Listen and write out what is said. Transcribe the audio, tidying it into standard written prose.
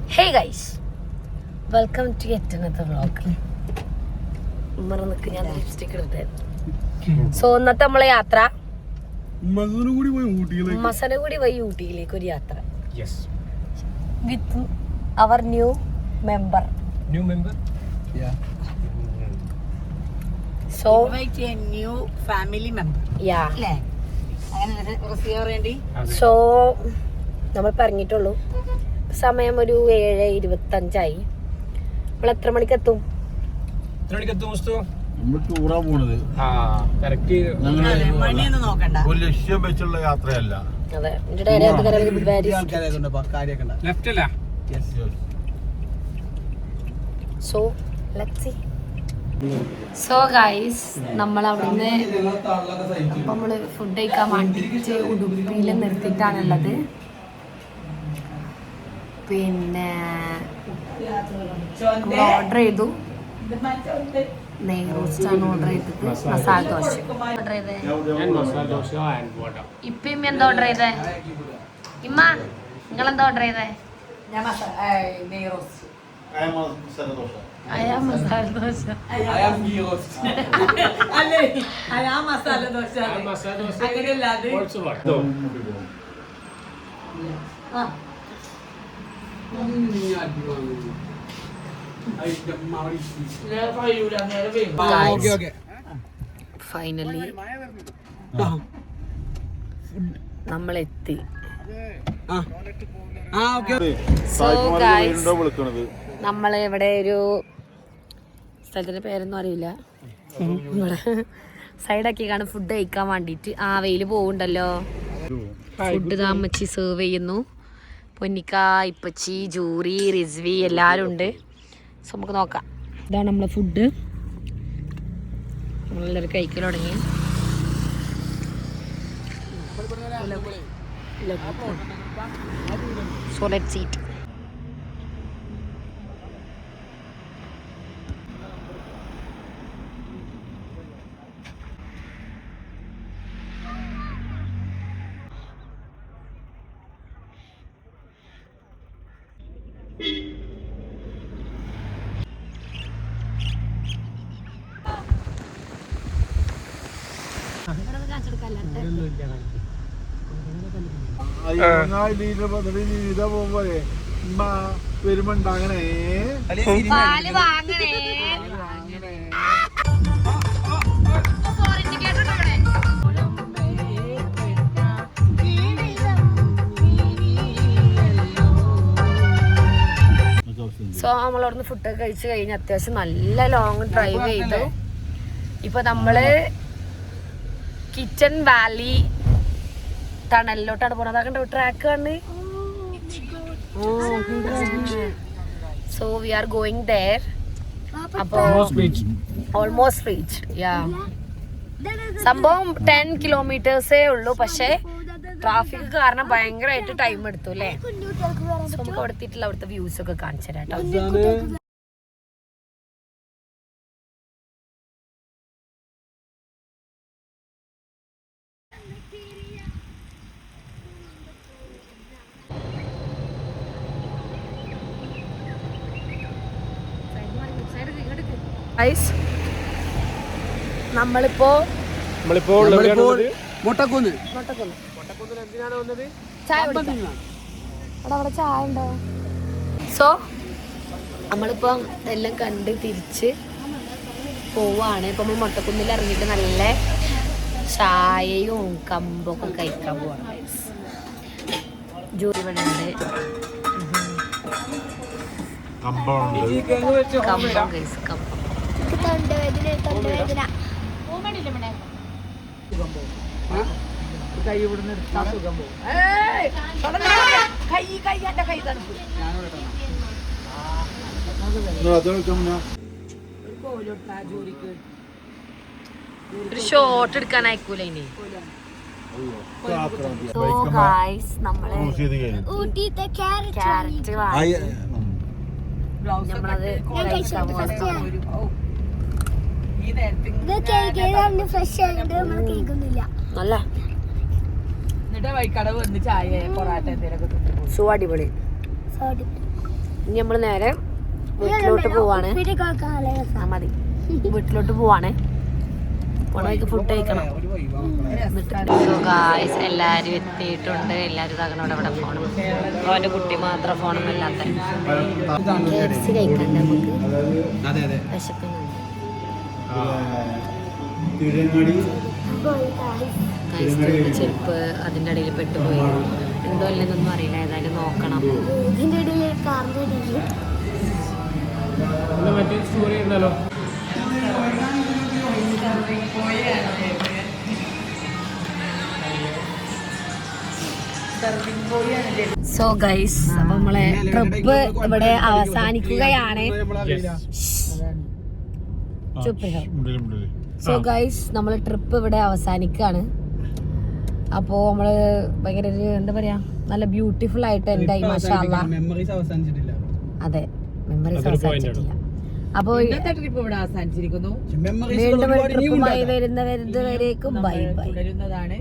Hey guys, welcome to yet another vlog. ഞാൻ lipstick ഇടട്ടെ. So ഇന്നത്തെ നമ്മളെ യാത്ര മസനഗുഡി വഴി ഊട്ടിയിലേക്ക് ഒരു യാത്ര. With our new member. So new family member. Yeah. So നമ്മൾ പറഞ്ഞിട്ടുള്ളൂ സമയം ഒരു 7:25 നമ്മൾ എത്ര മണിക്ക് എത്തും? ഒരു ലക്ഷ്യം വെച്ചുള്ള യാത്രയല്ല. അതെ. So let's see. So guys നമ്മൾ അവിടുന്ന് നമ്മള് ഫുഡ് കഴിക്കാൻ വേണ്ടിയിട്ട് ഉടുപ്പിയിൽ നിർത്തിയിട്ടാണുള്ളത്. പിന്നെ ഓർഡർ ചെയ്തു. നെയ് റോസ്റ്റാണ് ഓർഡർ ചെയ്തത്. മസാല ദോശ ഓർഡർ ചെയ്തേ. ഇപ്പം എന്താ ഓർഡർ ചെയ്തേ? ഇമ്മ നിങ്ങളെന്താ ഓർഡർ ചെയ്തേ? അയാ മസാല ദോശ. ഫൈനലി നമ്മളെത്തി. നമ്മള് ഇവിടെ ഒരു സ്ഥലത്തിന്റെ പേരൊന്നും അറിയില്ല. ഇവിടെ സൈഡാക്കി കാണും ഫുഡ് കഴിക്കാൻ വേണ്ടിട്ട്. ആ വെയില് പോവുണ്ടല്ലോ. ഫുഡ് താമച്ചി സെർവ് ചെയ്യുന്നു. പൊന്നിക്ക, ഇപ്പച്ചി, ജൂറി, റിസ്വി എല്ലാവരും ഉണ്ട്. സോ നമുക്ക് നോക്കാം. ഇതാണ് നമ്മളെ ഫുഡ്. നമ്മളെല്ലാവരും കഴിക്കൽ തുടങ്ങി. So let's eat. പോകുമ്പോഴേ വരുമ്പോണ്ടാകണേ പാല് വാങ്ങണേ. സോ നമ്മളവിടുന്ന് ഫുഡൊക്കെ കഴിച്ച് കഴിഞ്ഞ് അത്യാവശ്യം നല്ല ലോങ് ഡ്രൈവ് ചെയ്തു. ഇപ്പൊ നമ്മള് കിച്ചൺ വാലി ടണലിലോട്ടാണ് പോണത്. അതൊക്കെ ട്രാക്ക് ആണ്. So we are going there. അപ്പോ ഓൾമോസ്റ്റ് റീച്ച്ഡ്. യാ, സംഭവം 10 കിലോമീറ്റേഴ്സേ ഉള്ളൂ. പക്ഷെ ട്രാഫിക് കാരണം ഭയങ്കരമായിട്ട് ടൈം എടുത്തു അല്ലേ. സോ നമുക്ക് അവിടെ എത്തിയിട്ടുള്ള അവിടുത്തെ വ്യൂസ് ഒക്കെ കാണിച്ചു തരാം കേട്ടോ. നമ്മളിപ്പോ മുട്ടക്കുന്ന് ചായ അവിടെ ചായ ഉണ്ടോ? സോ നമ്മളിപ്പോ എല്ലാം കണ്ട് തിരിച്ച് പോവാണ്. ഇപ്പൊ നമ്മൾ മൊട്ടക്കുന്നിൽ ഇറങ്ങിയിട്ട് നല്ല ചായയും കമ്പൊക്കെ കഴിക്കാൻ പോവാണ്. ജോലി ഇവിടെ ഉണ്ട്. കമ്പം ഗൈസ്, കമ്പം. ഒരു ഷോട്ട് എടുക്കാൻ അയക്കൂല ഇനി. സോ ഗൈസ് നമ്മള് ക്യാരറ്റ് വാങ്ങി നമ്മളത് നല്ല വൈക്കടവ് വന്ന് ചായ പൊറാട്ട എന്തെങ്കിലുമൊക്കെ. സോ അടിപൊളി. ഇനി നമ്മൾ നേരെ വീട്ടിലോട്ട് പോവാണ്. ആ മതി, വീട്ടിലോട്ട് പോവാണ്. പോണ വഴിക്ക് ഫുഡ് കഴിക്കണം. എല്ലാരും എത്തിയിട്ടുണ്ട്. എല്ലാരും തകണോടെ ഇവിടെ ഫോണും. അവന്റെ കുട്ടി മാത്രം ഫോണൊന്നും ഇല്ലാത്ത. കഴിക്കണ്ട നമുക്ക്, വിശക്കുന്നുണ്ട്. ചെരുപ്പ് അതിന്റെ ഇടയിൽ പെട്ടുപോയി, ഉണ്ടോ ഇല്ലെന്നൊന്നും അറിയില്ല. ഏതായാലും നോക്കണം. സോ ഗൈസ്, അപ്പൊ നമ്മളെ ട്രിപ്പ് ഇവിടെ അവസാനിക്കുകയാണ്. സോ ഗൈസ്, നമ്മളെ ട്രിപ്പ് ഇവിടെ അവസാനിക്കാണ്. അപ്പോ നമ്മള് ഭയങ്കര ഒരു എന്താ പറയാ, നല്ല ബ്യൂട്ടിഫുൾ ആയിട്ട് എന്തായി മാഷാ അല്ലാ. അതെ, മെമ്മറീസ് അവസാനിച്ചിട്ടില്ല. അപ്പൊ വീണ്ടും ഒരു ട്രിപ്പുമായി വരുന്നവരേക്കും ബൈ ബൈ. തുടരുന്നതാണ്.